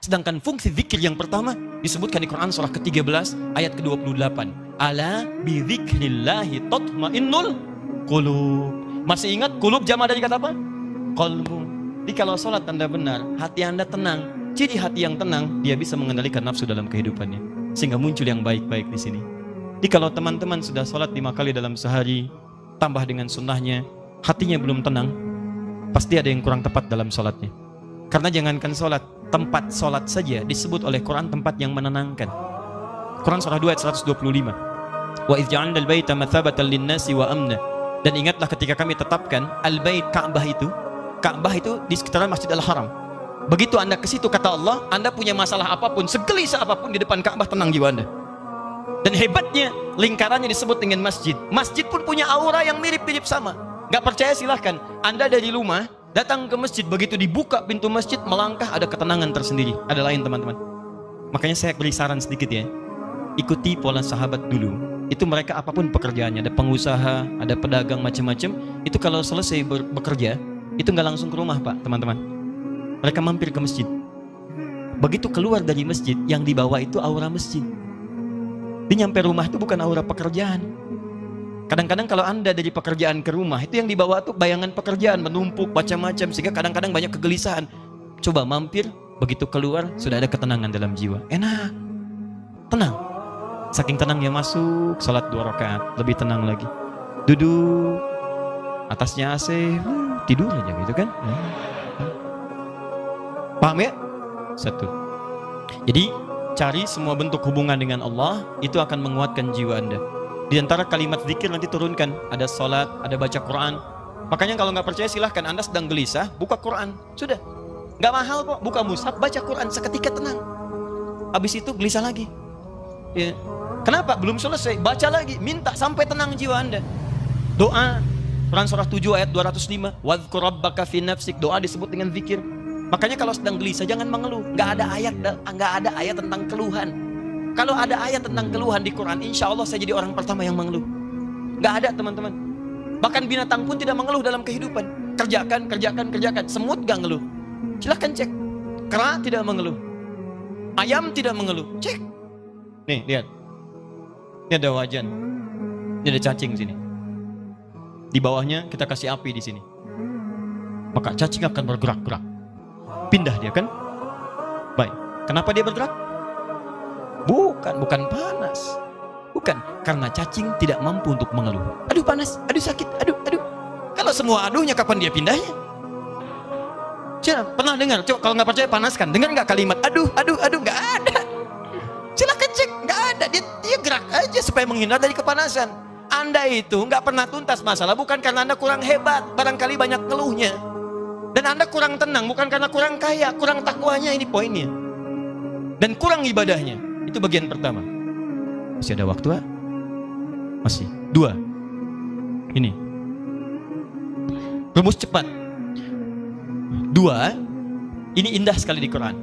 Sedangkan fungsi zikir yang pertama disebutkan di Quran surah ke-13 ayat ke-28. Ala bi dzikrillahi tatmainnul qulub. Masih ingat qulub jama dari kata apa? Qalbu. Jadi kalau sholat Anda benar, hati Anda tenang. Ciri hati yang tenang, dia bisa mengendalikan nafsu dalam kehidupannya. Sehingga muncul yang baik-baik di sini. Jadi kalau teman-teman sudah sholat 5 kali dalam sehari, tambah dengan sunnahnya, hatinya belum tenang, pasti ada yang kurang tepat dalam sholatnya. Karena jangankan sholat, tempat sholat saja disebut oleh Quran tempat yang menenangkan. Quran surah 2 ayat 125. Wa idh ja'alna al-baita mathabatan lin-nasi wa amna. Dan ingatlah ketika kami tetapkan al-bait, Ka'bah itu di sekitaran Masjid Al-Haram. Begitu Anda ke situ, kata Allah, Anda punya masalah apapun, segelisah apapun di depan Ka'bah, tenang jiwa Anda. Dan hebatnya, lingkarannya disebut dengan masjid. Masjid pun punya aura yang mirip-mirip sama. Gak percaya silahkan. Anda dari rumah datang ke masjid, begitu dibuka pintu masjid, melangkah, ada ketenangan tersendiri. Ada lain teman-teman. Makanya saya beri saran sedikit ya. Ikuti pola sahabat dulu. Itu mereka apapun pekerjaannya, ada pengusaha, ada pedagang macam-macam. Itu kalau selesai bekerja, itu nggak langsung ke rumah Pak, teman-teman. Mereka mampir ke masjid. Begitu keluar dari masjid, yang dibawa itu aura masjid. Dia nyampe rumah itu bukan aura pekerjaan. Kadang-kadang kalau Anda dari pekerjaan ke rumah, itu yang dibawa tuh bayangan pekerjaan, menumpuk macam-macam, sehingga kadang-kadang banyak kegelisahan. Coba mampir, begitu keluar, sudah ada ketenangan dalam jiwa. Enak, tenang. Saking tenangnya masuk, sholat 2 rakaat, lebih tenang lagi. Duduk, atasnya AC, tidur aja gitu kan. Paham ya? Satu. Jadi, cari semua bentuk hubungan dengan Allah, itu akan menguatkan jiwa Anda. Di antara kalimat zikir nanti turunkan, ada sholat, ada baca Quran. Makanya kalau nggak percaya silahkan, Anda sedang gelisah, buka Quran. Sudah, nggak mahal kok, buka mushaf, baca Quran, seketika tenang. Habis itu gelisah lagi. Ya. Kenapa? Belum selesai, baca lagi, minta sampai tenang jiwa Anda. Doa, Quran surah 7 ayat 205, wadhkur rabbaka fi nafsik, doa disebut dengan zikir. Makanya kalau sedang gelisah jangan mengeluh. Nggak ada ayat tentang keluhan. Kalau ada ayat tentang keluhan di Quran, insya Allah saya jadi orang pertama yang mengeluh. Nggak ada teman-teman. Bahkan binatang pun tidak mengeluh dalam kehidupan. Kerjakan. Semut nggak ngeluh. Silahkan cek. Kera tidak mengeluh. Ayam tidak mengeluh. Cek. Nih lihat. Ini ada wajan. Ini ada cacing di sini. Di bawahnya kita kasih api di sini. Maka cacing akan bergerak-gerak. Pindah dia kan? Baik. Kenapa dia bergerak? Bukan panas. Bukan, karena cacing tidak mampu untuk mengeluh. Aduh panas, aduh sakit, aduh. Kalau semua aduhnya kapan dia pindahnya? Pernah dengar? Coba kalau nggak percaya panaskan. Dengar nggak kalimat aduh, nggak ada. Silakan cek, nggak ada. Dia gerak aja supaya menghindar dari kepanasan. Anda itu nggak pernah tuntas masalah bukan karena Anda kurang hebat, barangkali banyak keluhnya. Dan Anda kurang tenang bukan karena kurang kaya, kurang takwanya, ini poinnya. Dan kurang ibadahnya. Itu bagian pertama. Masih ada waktu, masih. 2. Ini. Rumus cepat. 2. Ini indah sekali di Quran.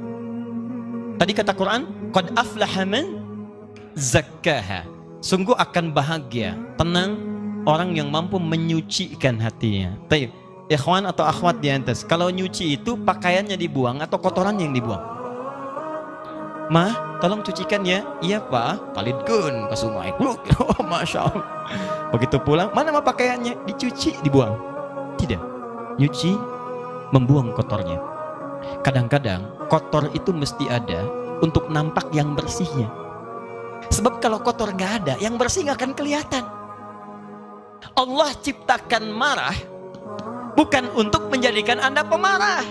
Tadi kata Quran, qad aflaha man zakkaha. Sungguh akan bahagia, tenang orang yang mampu menyucikan hatinya. Baik, ikhwan atau akhwat di atas, kalau nyuci itu pakaiannya dibuang atau kotorannya yang dibuang? Mah, tolong cucikan ya. Iya Pak, palidgun ke sungai. Oh, Masya Allah. Begitu pulang, mana mah pakaiannya? Dicuci, dibuang. Tidak, nyuci, membuang kotornya. Kadang-kadang kotor itu mesti ada untuk nampak yang bersihnya. Sebab kalau kotor nggak ada, yang bersih nggak akan kelihatan. Allah ciptakan marah bukan untuk menjadikan Anda pemarah,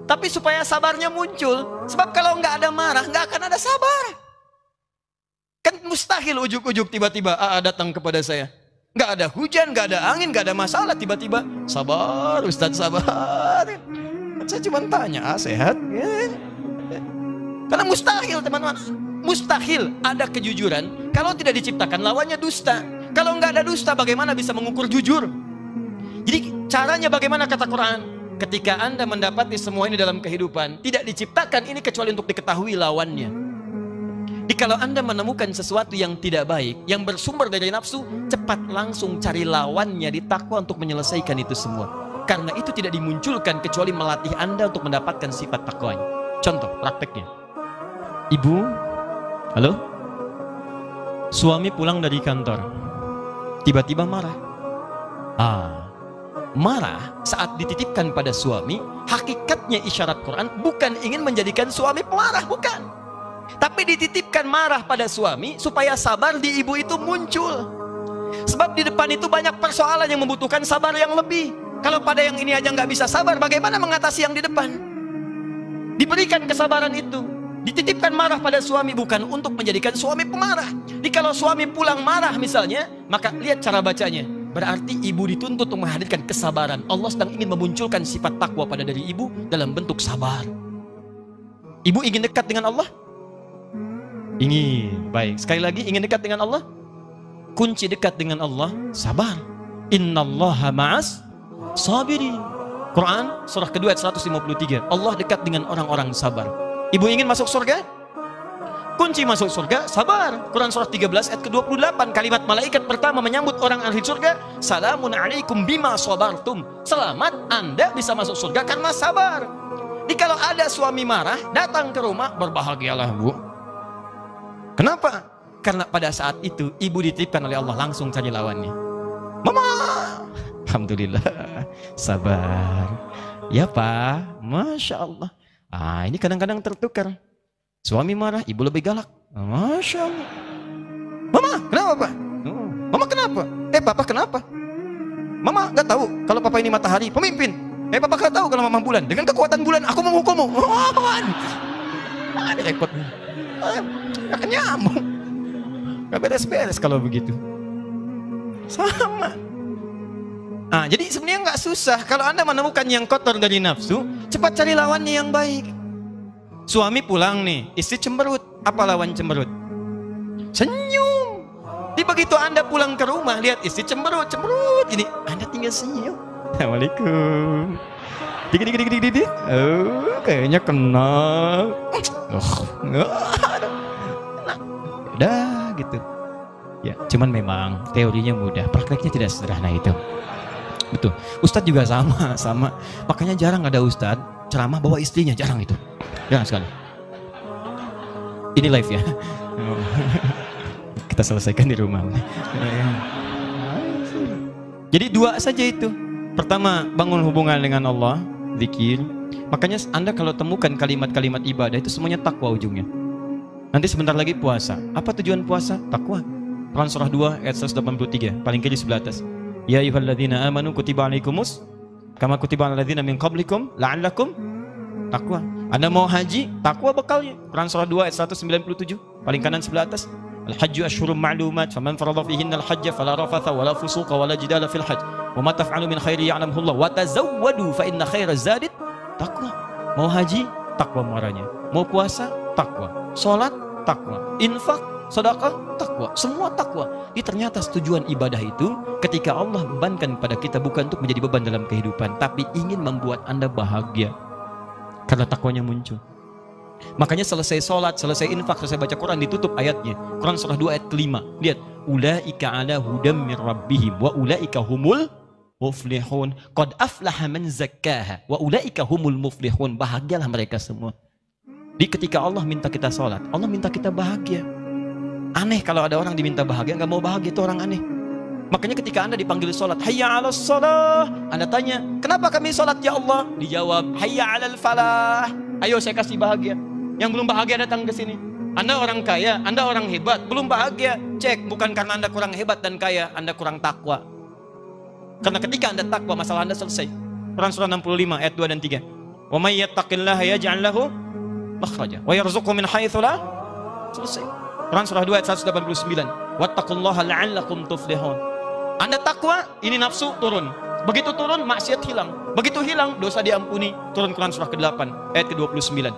tapi supaya sabarnya muncul. Sebab kalau nggak ada marah, nggak akan ada sabar. Kan mustahil ujuk-ujuk tiba-tiba datang kepada saya. Nggak ada hujan, nggak ada angin, nggak ada masalah, tiba-tiba sabar Ustadz, sabar. Saya cuma tanya, sehat? Ya. Karena mustahil teman-teman, mustahil ada kejujuran kalau tidak diciptakan lawannya dusta. Kalau nggak ada dusta, bagaimana bisa mengukur jujur? Jadi caranya bagaimana kata Quran? Ketika Anda mendapati semua ini dalam kehidupan, tidak diciptakan ini kecuali untuk diketahui lawannya. Jadi kalau Anda menemukan sesuatu yang tidak baik, yang bersumber dari nafsu, cepat langsung cari lawannya di takwa untuk menyelesaikan itu semua. Karena itu tidak dimunculkan kecuali melatih Anda untuk mendapatkan sifat takwanya. Contoh prakteknya. Ibu, halo? Suami pulang dari kantor, tiba-tiba marah. Marah saat dititipkan pada suami, hakikatnya isyarat Quran bukan ingin menjadikan suami pemarah, bukan. Tapi dititipkan marah pada suami supaya sabar di ibu itu muncul. Sebab di depan itu banyak persoalan yang membutuhkan sabar yang lebih. Kalau pada yang ini aja nggak bisa sabar, bagaimana mengatasi yang di depan? Diberikan kesabaran itu. Dititipkan marah pada suami bukan untuk menjadikan suami pemarah. Jadi kalau suami pulang marah misalnya, maka lihat cara bacanya. Berarti ibu dituntut untuk menghadirkan kesabaran. Allah sedang ingin memunculkan sifat takwa pada diri ibu dalam bentuk sabar. Ibu ingin dekat dengan Allah? Ingin. Baik, sekali lagi ingin dekat dengan Allah? Kunci dekat dengan Allah, sabar. Innallaha ma'as sabirin. Quran surah kedua ayat 153. Allah dekat dengan orang-orang sabar. Ibu ingin masuk surga? Kunci masuk surga, sabar. Quran surah 13 ayat ke-28. Kalimat malaikat pertama menyambut orang ahli surga, salamun alaikum bima sabartum. Selamat, Anda bisa masuk surga karena sabar. Jadi kalau ada suami marah, datang ke rumah, berbahagialah bu. Kenapa? Karena pada saat itu, ibu dititipkan oleh Allah langsung cari lawannya. Mama! Alhamdulillah, sabar. Ya Pak, Masya Allah. Ini kadang-kadang tertukar. Suami marah, ibu lebih galak. Masya Allah. Mama, kenapa Pak? Mama kenapa? Papa kenapa? Mama gak tahu kalau Papa ini matahari, pemimpin. Papa gak tahu kalau Mama bulan. Dengan kekuatan bulan, aku menghukummu. Ada repot. Gak nyambung. Gak beres-beres kalau begitu. Sama. Jadi sebenarnya gak susah. Kalau Anda menemukan yang kotor dari nafsu, cepat cari lawannya yang baik. Suami pulang nih, istri cemberut. Apa lawan cemberut? Senyum. Jadi begitu Anda pulang ke rumah, lihat istri cemberut gini, Anda tinggal senyum. Assalamualaikum. Dik. Kayaknya kenal. Udah gitu. Ya, cuman memang teorinya mudah, prakteknya tidak sederhana itu. Betul. Ustadz juga sama. Makanya jarang ada ustadz ceramah bawa istrinya, jarang itu. Jarang sekali. Ini live ya. Kita selesaikan di rumah. Jadi dua saja itu. Pertama, bangun hubungan dengan Allah, zikir. Makanya Anda kalau temukan kalimat-kalimat ibadah itu semuanya takwa ujungnya. Nanti sebentar lagi puasa. Apa tujuan puasa? Takwa. Quran surah 2 ayat 183, paling kiri sebelah atas. Ya ayyuhalladzina amanu kutiba alaikumus kama kutiba alal ladzina min qablikum la'allakum takwa. Anda mau haji, takwa bekalnya. Quran surah 2 ayat 197, paling kanan sebelah atas. Al-hajju asyhurum ma'lumat, faman farada fihinna al-hajja fala rafatha wala fusuqa wala jidala fil hajj. Wa ma taf'alu min khairi ya'lamuhu Allah wa tazawwadu fa inna khairaz zadi taqwa. Mau haji, takwa muaranya. Mau puasa, takwa. Salat, takwa. Infak, sedekah, takwa. Semua takwa. Jadi ternyata tujuan ibadah itu ketika Allah bebankan pada kita bukan untuk menjadi beban dalam kehidupan, tapi ingin membuat Anda bahagia. Karena takwanya muncul. Makanya selesai sholat, selesai infak, selesai baca Quran, ditutup ayatnya. Quran surah 2 ayat ke-5. Lihat, ulaika ala hudam min rabbihim wa ulaika humul muflihun. Qad aflaha man zakkaha wa ulaika humul muflihun. Bahagialah mereka semua. Di ketika Allah minta kita sholat, Allah minta kita bahagia. Aneh kalau ada orang diminta bahagia nggak mau bahagia, itu orang aneh. Makanya ketika Anda dipanggil sholat, hayya 'alas shalah, Anda tanya, kenapa kami sholat ya Allah? Dijawab, hayya 'alal falah. Ayo saya kasih bahagia. Yang belum bahagia datang ke sini. Anda orang kaya, Anda orang hebat, belum bahagia. Cek, bukan karena Anda kurang hebat dan kaya, Anda kurang takwa. Karena ketika Anda takwa, masalah Anda selesai. Quran surah 65 ayat 2 dan 3. Wa may yattaqillaha yaj'al lahu makhraja wa yarzuqhu min haitsu la. Selesai. Quran surah 2 ayat 189. Wattaqullaha la'allakum tuflihun. Anda takwa, ini nafsu turun. Begitu turun, maksiat hilang. Begitu hilang, dosa diampuni. Turun Quran surah ke-8 ayat ke-29.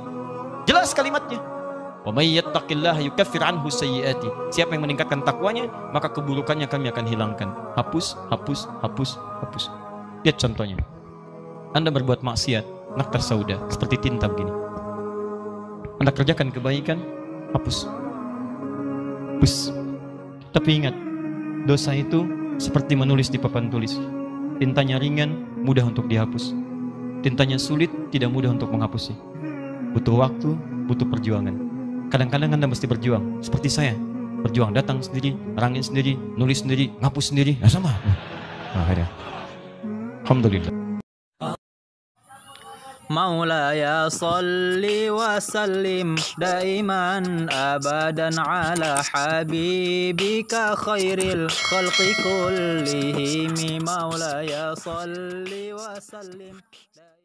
Jelas kalimatnya. Wa may yattaqillaha yukaffir anhu sayyiati. Siapa yang meningkatkan takwanya, maka keburukannya kami akan hilangkan. Hapus. Lihat contohnya. Anda berbuat maksiat, naktar sauda, seperti tinta begini. Anda kerjakan kebaikan, hapus. Tapi ingat, dosa itu seperti menulis di papan tulis. Tintanya ringan, mudah untuk dihapus. Tintanya sulit, tidak mudah untuk menghapusnya. Butuh waktu, butuh perjuangan. Kadang-kadang Anda mesti berjuang. Seperti saya. Berjuang, datang sendiri, rangin sendiri, nulis sendiri, ngapus sendiri. Ya sama. Akhirnya. Alhamdulillah. مولاي صل وسلم دائما أبدا على حبيبك خير الخلق كلهم مولاي صل وسلم